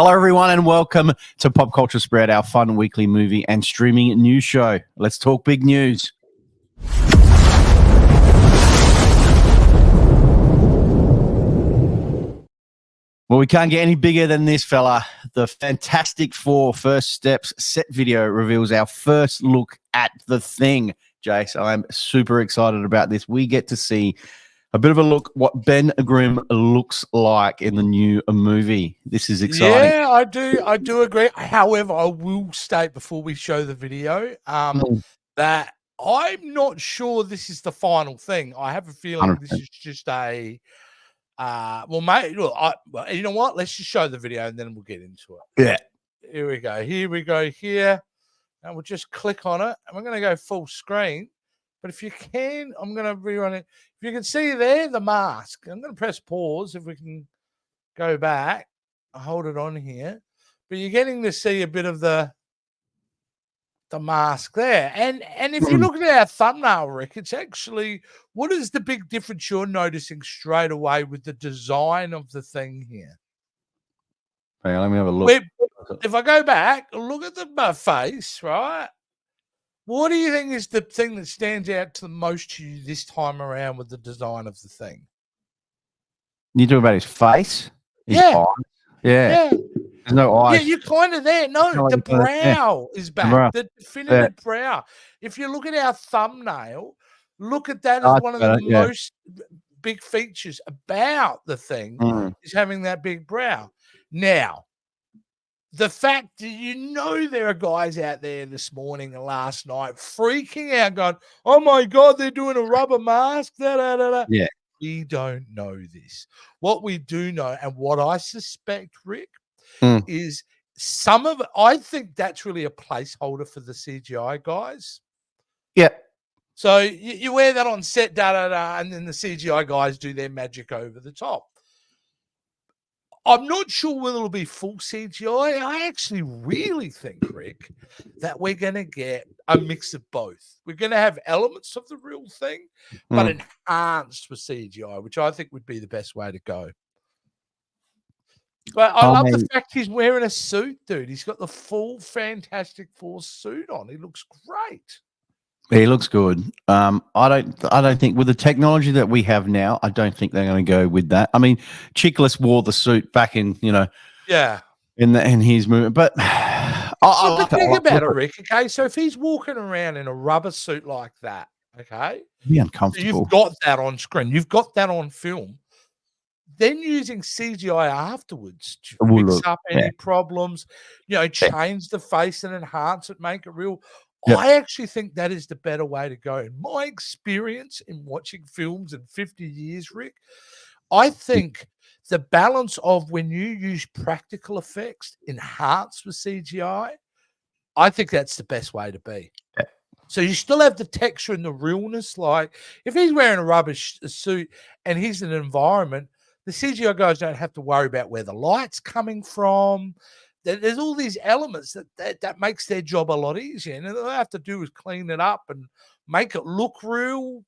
Hello, everyone, and welcome to Pop Culture Spread, our fun weekly movie and streaming news show. Let's talk big news. Well, we can't get any bigger than this, fella. The Fantastic Four First Steps set video reveals our first look at The Thing. Jace, I'm super excited about this. We get to see a bit of a look what Ben Grimm looks like in the new movie. This is exciting. Yeah, I do agree. However, I will state before we show the video that I'm not sure this is the final thing. I have a feeling 100%. this is just a well, mate. Look, well, you know what? Let's just show the video and then we'll get into it. Yeah. Here we go. Here we go. Here, and we'll just click on it, and we're going to go full screen. But if you can, I'm going to rerun it. If you can see there, the mask. I'm going to press pause if we can go back. I'll hold it on here. But you're getting to see a bit of the mask there. And if you look at our thumbnail, Rick, it's actually, what is the big difference you're noticing straight away with the design of the thing here? Hang on, let me have a look. If I go back, look at my face, right? What do you think is the thing that stands out to the most to you this time around with the design of the thing? You talking about his face? His Yeah. eyes? Yeah. There's no eyes. Yeah, you're kind of there. No, the brow is back. The definitive brow. If you look at our thumbnail, look at that as one of the most big features about the thing is having that big brow. Now, the fact that there are guys out there this morning and last night freaking out going, oh my God, they're doing a rubber mask. Yeah. We don't know this. What we do know, and what I suspect, Rick, is some of it, I think that's really a placeholder for the CGI guys. Yeah. So you wear that on set, and then the CGI guys do their magic over the top. I'm not sure whether it'll be full CGI. I actually really think, Rick, that we're going to get a mix of both. We're going to have elements of the real thing, but enhanced with CGI, which I think would be the best way to go. But I love the fact he's wearing a suit, dude. He's got the full Fantastic Four suit on. He looks great. He looks good. I don't think with the technology that we have now, I don't think they're going to go with that. I mean, Chickless wore the suit back in, in his movement. But think about it, Rick. Okay, so if he's walking around in a rubber suit like that, okay, be uncomfortable. You've got that on screen. You've got that on film. Then using CGI afterwards to fix up any problems, change the face and enhance it, make it real. Yep. I actually think that is the better way to go. In my experience in watching films in 50 years, Rick, I think the balance of when you use practical effects enhanced with CGI, I think that's the best way to be. Yeah. So you still have the texture and the realness. Like if he's wearing a rubber suit and he's in an environment, the CGI guys don't have to worry about where the light's coming from. There's all these elements that makes their job a lot easier. And all they have to do is clean it up and make it look real.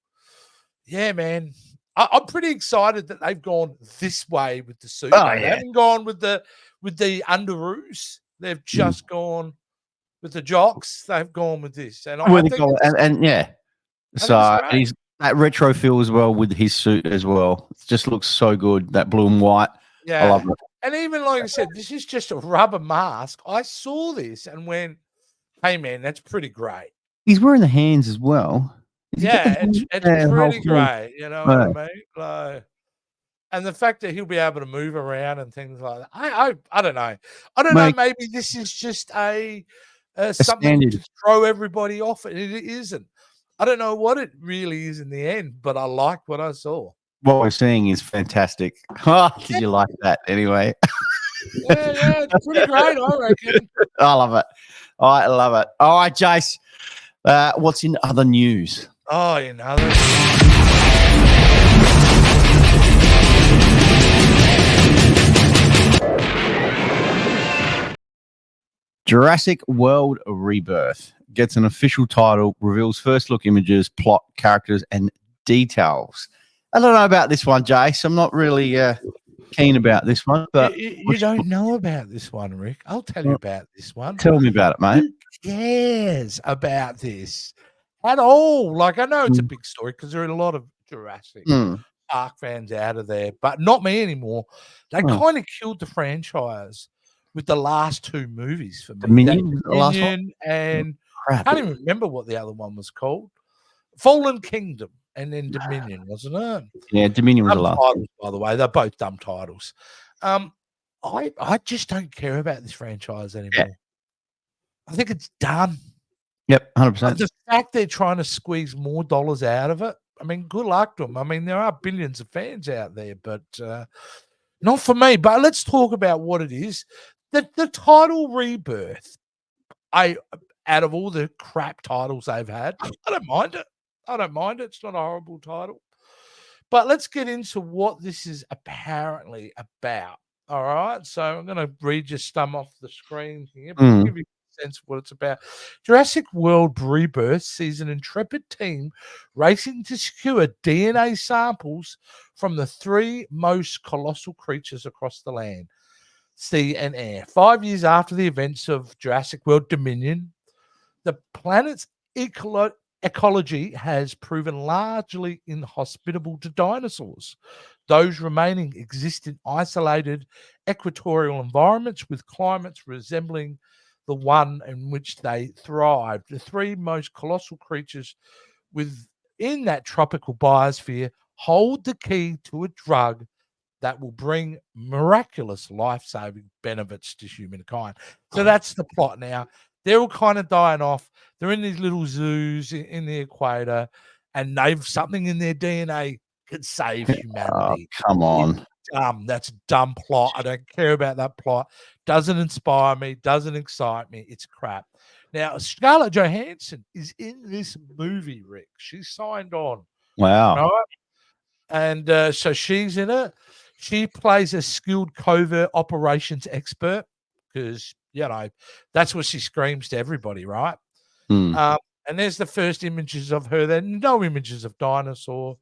Yeah, man. I'm pretty excited that they've gone this way with the suit. They haven't gone with the underoos. They've just gone with the jocks. They've gone with this. And he's that retro feel as well with his suit as well. It just looks so good. That blue and white. Yeah. I love it. And even like I said, this is just a rubber mask. I saw this and went, hey, man, that's pretty great. He's wearing the hands as well. It's pretty great. You know what I mean? Like, and the fact that he'll be able to move around and things like that. I don't know. I don't know. Maybe this is just a something to throw everybody off. It isn't. I don't know what it really is in the end, but I like what I saw. What we're seeing is fantastic. Did you like that anyway? Yeah, it's pretty great, I reckon. I love it. I love it. All right, Jace. What's in other news? Oh, in other Jurassic World Rebirth gets an official title, reveals first look images, plot, characters, and details. I don't know about this one, Jace. I'm not really keen about this one, but You don't know about this one, Rick. I'll tell you about this one. tell me about it, mate. Who cares about this at all? Like, I know it's a big story because there are a lot of Jurassic Park fans out of there, but not me anymore. They kind of killed the franchise with the last 2 movies for me. Dominion, the last one? Dominion and I Crap. can't even remember what the other one was called. Fallen Kingdom and then Dominion, wasn't it? Yeah, Dominion was the last Titles, by the way. They're both dumb titles. I just don't care about this franchise anymore. Yeah. I think it's done. Yep, 100%. The fact they're trying to squeeze more dollars out of it, I mean, good luck to them. I mean, there are billions of fans out there, but not for me. But let's talk about what it is. The title Rebirth, out of all the crap titles they've had, I don't mind it. I don't mind it. It's not a horrible title. But let's get into what this is apparently about. All right. So I'm going to read your stum off the screen here, but to give you a sense of what it's about. Jurassic World Rebirth sees an intrepid team racing to secure DNA samples from the 3 most colossal creatures across the land, sea, and air. 5 years after the events of Jurassic World Dominion, the planet's ecology has proven largely inhospitable to dinosaurs. Those remaining exist in isolated equatorial environments with climates resembling the one in which they thrived. The 3 most colossal creatures within that tropical biosphere hold the key to a drug that will bring miraculous life-saving benefits to humankind. So that's the plot now. They're all kind of dying off. They're in these little zoos in the equator, and they've something in their DNA can save humanity. Oh, come on. Dumb. That's a dumb plot. I don't care about that plot. Doesn't inspire me. Doesn't excite me. It's crap. Now, Scarlett Johansson is in this movie, Rick. She's signed on. Wow. Right? And so she's in it. She plays a skilled covert operations expert because, you know, that's what she screams to everybody, right? And there's the first images of her. There are no images of dinosaur.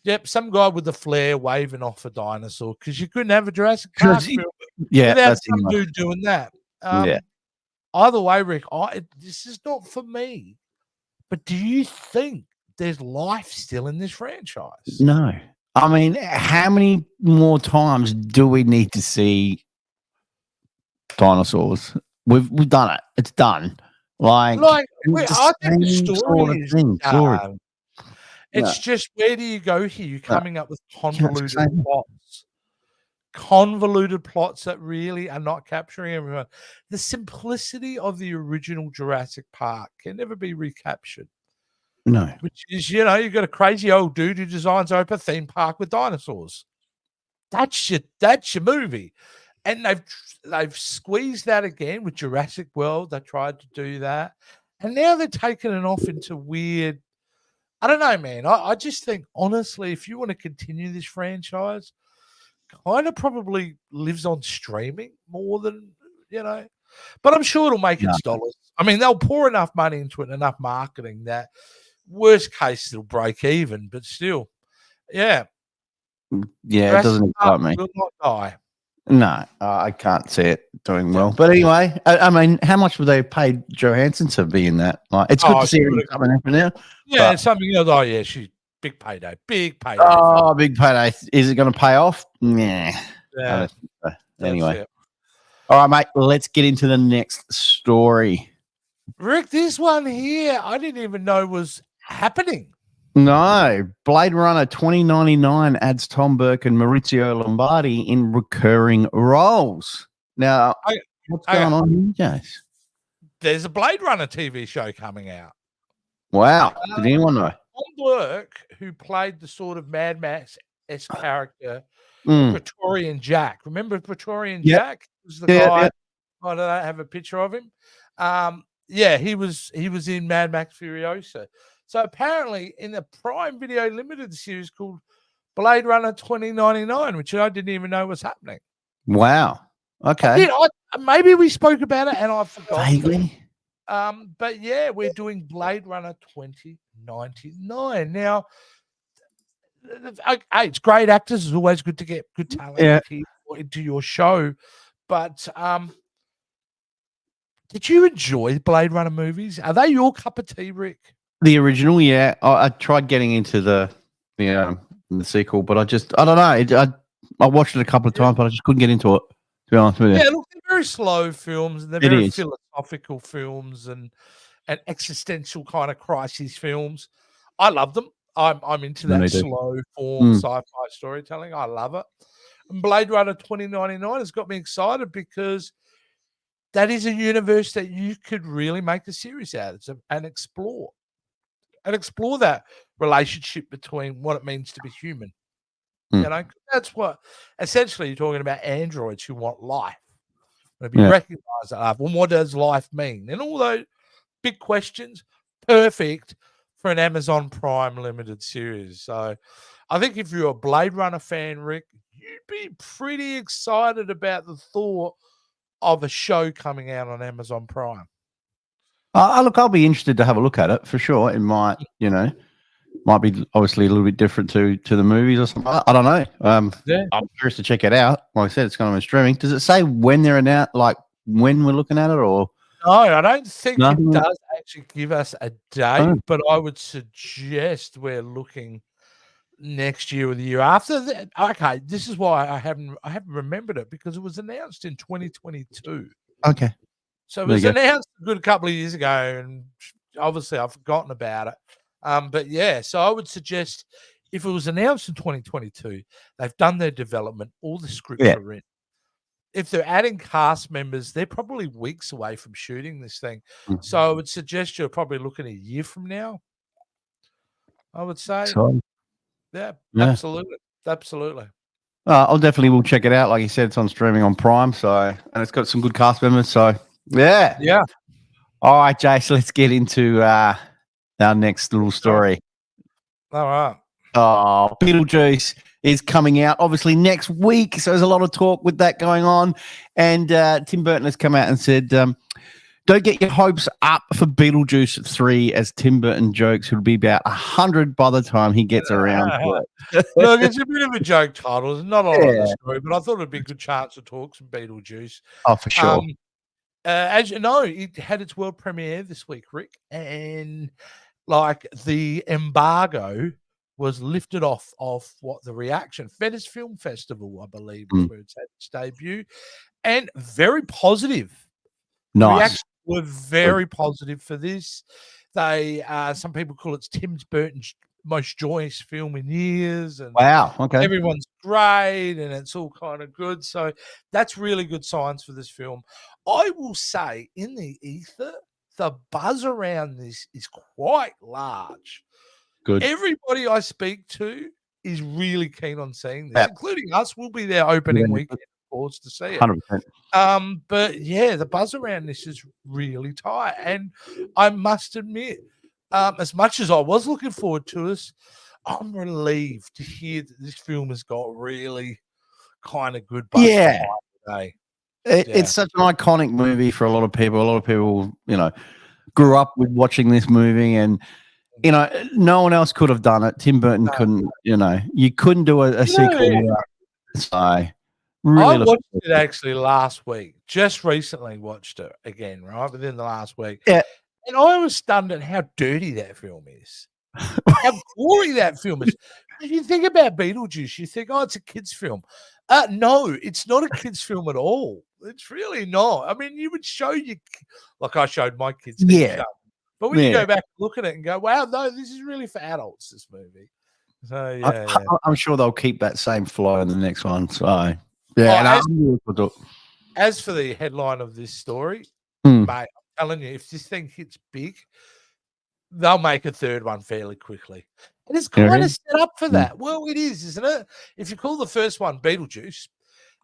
Yep, some guy with a flare waving off a dinosaur because you couldn't have a Jurassic Park film without some dude doing that. Either way, Rick, this is not for me. But do you think there's life still in this franchise? No. I mean, how many more times do we need to see dinosaurs? We've done it. It's done. I think the story is done. It's just, where do you go here? You're coming up with convoluted plots. Convoluted plots that really are not capturing everyone. The simplicity of the original Jurassic Park can never be recaptured. No. Which is, you know, you've got a crazy old dude who designs open theme park with dinosaurs. That's your movie. And they've squeezed that again with Jurassic World. They tried to do that. And now they're taking it off into weird. I don't know, man. I just think, honestly, if you want to continue this franchise, kind of probably lives on streaming more than, you know. But I'm sure it'll make its dollars. I mean, they'll pour enough money into it and enough marketing that worst case it'll break even. But still, yeah. Yeah, it doesn't excite me. Will not die. No, I can't see it doing well. But anyway, I mean, how much would they pay Johansson to be in that? Like, it's good to see her coming up now. Yeah, it's something else. Oh, yeah, she's big payday. Big payday. Oh, big payday. Is it going to pay off? Nah. Yeah. Anyway. All right, mate, let's get into the next story. Rick, this one here, I didn't even know was happening. No, Blade Runner 2099 adds Tom Burke and Maurizio Lombardi in recurring roles. Now, what's going on here, guys? There's a Blade Runner TV show coming out. Wow. Did anyone know? Tom Burke, who played the sort of Mad Max-esque character, Praetorian Jack. Remember Praetorian Jack? Was the guy. I don't have a picture of him. Yeah, he was in Mad Max Furiosa. So apparently, in the Prime Video Limited series called Blade Runner 2099, which I didn't even know was happening. Wow. Okay. Maybe we spoke about it and I forgot. Vaguely. But yeah, we're doing Blade Runner 2099. Now, Hey, it's great actors. It's always good to get good talent into your show. But did you enjoy Blade Runner movies? Are they your cup of tea, Rick? The original, yeah. I tried getting into the sequel, but I don't know. I watched it a couple of times, but I just couldn't get into it. To be honest with you, Yeah, look, they're very slow films, and they're very philosophical films, and existential kind of crisis films. I love them. I'm into that slow form sci-fi storytelling. I love it. And Blade Runner 2099 has got me excited because that is a universe that you could really make a series out of and explore that relationship between what it means to be human. You know, that's what essentially you're talking about androids who want life. To be recognized as life. Well, what does life mean? And all those big questions, perfect for an Amazon Prime limited series. So I think if you're a Blade Runner fan, Rick, you'd be pretty excited about the thought of a show coming out on Amazon Prime. Look, I'll be interested to have a look at it for sure. It might, might be obviously a little bit different to the movies or something. I don't know. I'm curious to check it out. Like I said, it's going to be streaming. Does it say when they're out, like when we're looking at it, or? No, I don't think it does actually give us a date, but I would suggest we're looking next year or the year after that. Okay, this is why I haven't remembered it, because it was announced in 2022. Okay. So it was announced a good couple of years ago, and obviously I've forgotten about it. But yeah, so I would suggest if it was announced in 2022, they've done their development, all the scripts are in. If they're adding cast members, they're probably weeks away from shooting this thing. So I would suggest you're probably looking a year from now, I would say. Yeah, absolutely. Absolutely. I'll definitely will check it out. Like you said, it's on streaming on Prime, and it's got some good cast members. So yeah. All right, Jace, let's get into our next little story. All right. Oh, Beetlejuice is coming out obviously next week. So there's a lot of talk with that going on. And Tim Burton has come out and said, don't get your hopes up for Beetlejuice 3, as Tim Burton jokes he'll be about 100 by the time he gets around to it. Look, it's a bit of a joke title. There's not a lot of the story, but I thought it'd be a good chance to talk some Beetlejuice. Oh, for sure. As you know, it had its world premiere this week, Rick, and like the embargo was lifted off of the Reaction Venice Film Festival, I believe, is where it's had its debut, and very positive. Nice. Reactions were very positive for this. They some people call it Tim Burton's most joyous film in years, and wow, okay, everyone's great, and it's all kind of good. So that's really good signs for this film. I will say, in the ether, the buzz around this is quite large. Good. Everybody I speak to is really keen on seeing this, including us. We'll be there opening weekend, of course, to see it. 100%. But yeah, the buzz around this is really tight, and I must admit, as much as I was looking forward to this, I'm relieved to hear that this film has got really kind of good buzz today. It's such an iconic movie for a lot of people. A lot of people, grew up with watching this movie, and no one else could have done it. Tim Burton couldn't. You couldn't do a sequel. So really, I watched it actually last week. Just recently watched it again, right within the last week. Yeah, and I was stunned at how dirty that film is. How gory that film is. If you think about Beetlejuice, you think, oh, it's a kid's film. No, it's not a kid's film at all. It's really not. I mean, you would show like I showed my kids. But when you go back and look at it and go, wow, no, this is really for adults, this movie. So, I'm sure they'll keep that same flow in the next one. So, yeah. As for the headline of this story, mate, I'm telling you, if this thing hits big, they'll make a third one fairly quickly. And it's kind of set up for that. Well, it is, isn't it? If you call the first one Beetlejuice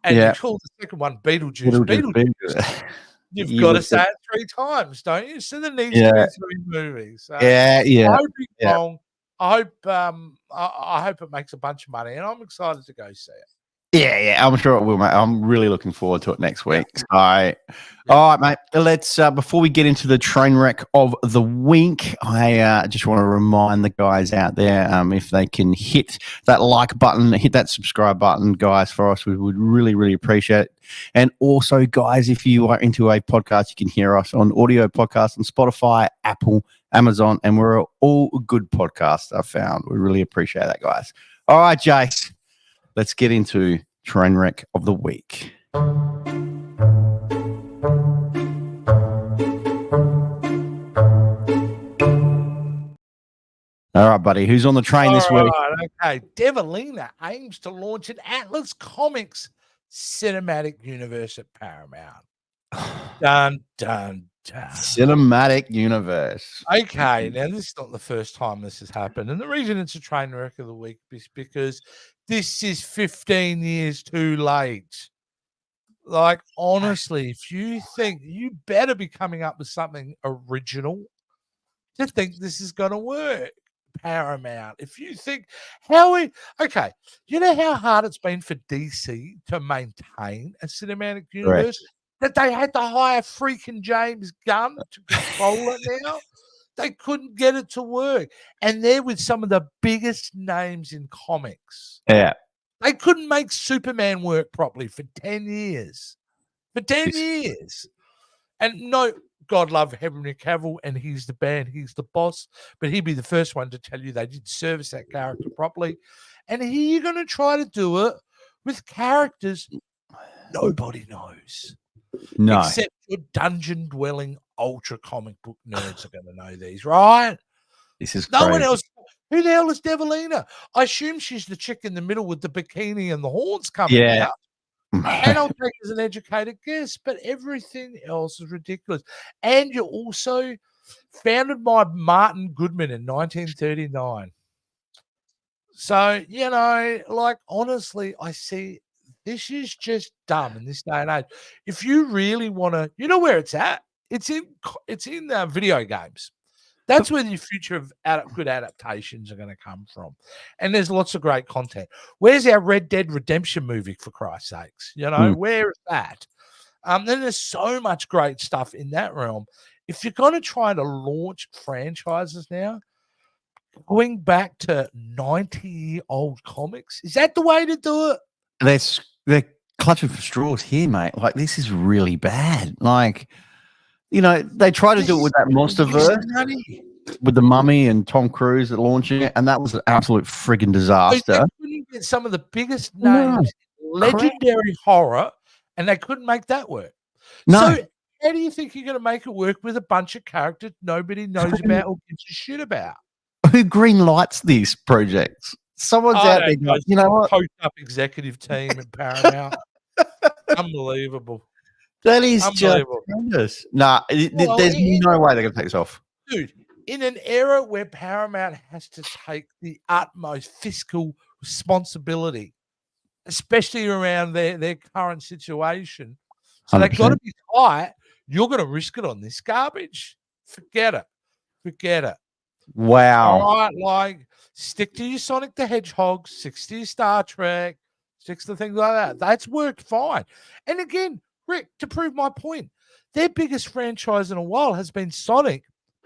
and you call the second one Beetlejuice, you've got to say it 3 times, don't you? So there needs to be 3 movies. So I hope it's wrong. I hope it makes a bunch of money, and I'm excited to go see it. Yeah, I'm sure it will, mate. I'm really looking forward to it next Yeah. week. All right, mate. Let's before we get into the train wreck of the week, I just want to remind the guys out there if they can hit that like button, hit that subscribe button, guys, for us, we would really, really appreciate it. And also, guys, if you are into a podcast, you can hear us on audio podcasts on Spotify, Apple, Amazon, and we're all good podcasts. I found we really appreciate that, guys. All right, Jace. Let's get into train wreck of the week. All right, buddy. Who's on the train this week? Okay. Devilina aims to launch an Atlas Comics cinematic universe at Paramount. Dun, dun, dun. Cinematic universe. Okay, now this is not the first time this has happened. And the reason it's a train wreck of the week is because this is 15 years too late. Like, honestly, if you think you better be coming up with something original to think this is going to work. Paramount. If you think okay, you know how hard it's been for DC to maintain a cinematic universe? Correct. That they had to hire freaking James Gunn to control it now? They couldn't get it to work. And they're with some of the biggest names in comics. Yeah. They couldn't make Superman work properly for 10 years. For 10 years. And no, God love Henry Cavill, and he's the man, he's the boss, but he'd be the first one to tell you they didn't service that character properly. And here you're going to try to do it with characters nobody knows. No. Except your dungeon-dwelling ultra comic book nerds are going to know these, right? This is no crazy. one else. Who the hell is Devilina? I assume she's the chick in the middle with the bikini and the horns coming out. And I'll take as an educated guess, but everything else is ridiculous. And you're also founded by Martin Goodman in 1939. So, like, honestly, I see this is just dumb in this day and age. If you really want to, you know where it's at? It's in video games. That's where the future of good adaptations are going to come from. And there's lots of great content. Where's our Red Dead Redemption movie, for Christ's sakes? Where is that? Then there's so much great stuff in that realm. If you're going to try to launch franchises now, going back to 90-year-old comics, is that the way to do it? They're clutching for straws here, mate. Like, this is really bad. Like, they try to do it with that Monsterverse, with the Mummy and Tom Cruise at launching it, and that was an absolute friggin' disaster. You get some of the biggest names in legendary horror, and they couldn't make that work. No. So how do you think you're going to make it work with a bunch of characters nobody knows about or gives a shit about? Who green lights these projects? Someone's out there going, you know what? Coached up executive team at Paramount. Unbelievable. That is just tremendous. Nah, there's no way they're going to take this off. Dude, in an era where Paramount has to take the utmost fiscal responsibility, especially around their current situation, so they've got to be tight, you're going to risk it on this garbage? Forget it. Wow. All right, like, stick to your Sonic the Hedgehog, stick to your Star Trek, stick to things like that. That's worked fine. And again, Rick, to prove my point, their biggest franchise in a while has been Sonic,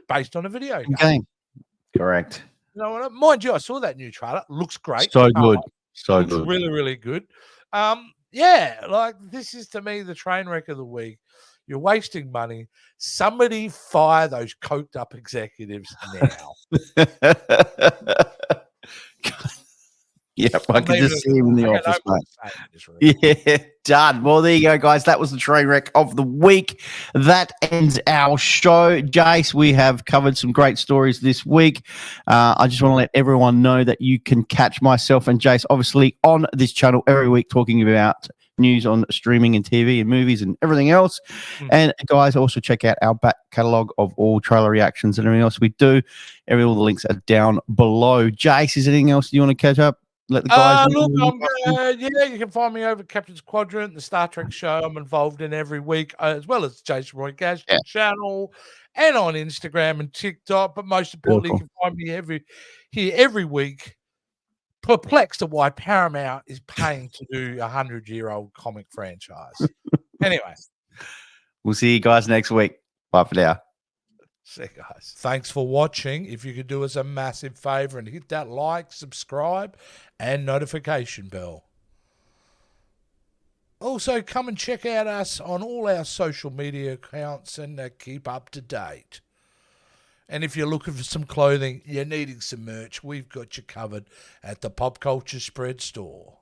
based on a video game. Correct. You know what? Mind you, I saw that new trailer. Looks great. So good. Looks really, really good. Yeah, like, this is, to me, the train wreck of the week. You're wasting money. Somebody fire those coked up executives now. Yep, I can just see him in the office, mate. Yeah, done. Well, there you go, guys. That was the train wreck of the week. That ends our show. Jace, we have covered some great stories this week. I just want to let everyone know that you can catch myself and Jace, obviously, on this channel every week talking about news on streaming and TV and movies and everything else. And guys, also check out our back catalog of all trailer reactions and everything else we do. All the links are down below. Jace, is there anything else you want to catch up? Let the guys you can find me over Captain's Quadrant, the Star Trek show I'm involved in every week, as well as Jason Roy Gash channel, and on Instagram and TikTok. But most importantly, you can find me every week perplexed at why Paramount is paying to do a 100-year-old comic franchise. Anyway. We'll see you guys next week. Bye for now. See you guys. Thanks for watching. If you could do us a massive favor and hit that like, subscribe, and notification bell. Also, come and check out us on all our social media accounts and keep up to date. And if you're looking for some clothing, you're needing some merch, we've got you covered at the Pop Culture Spread store.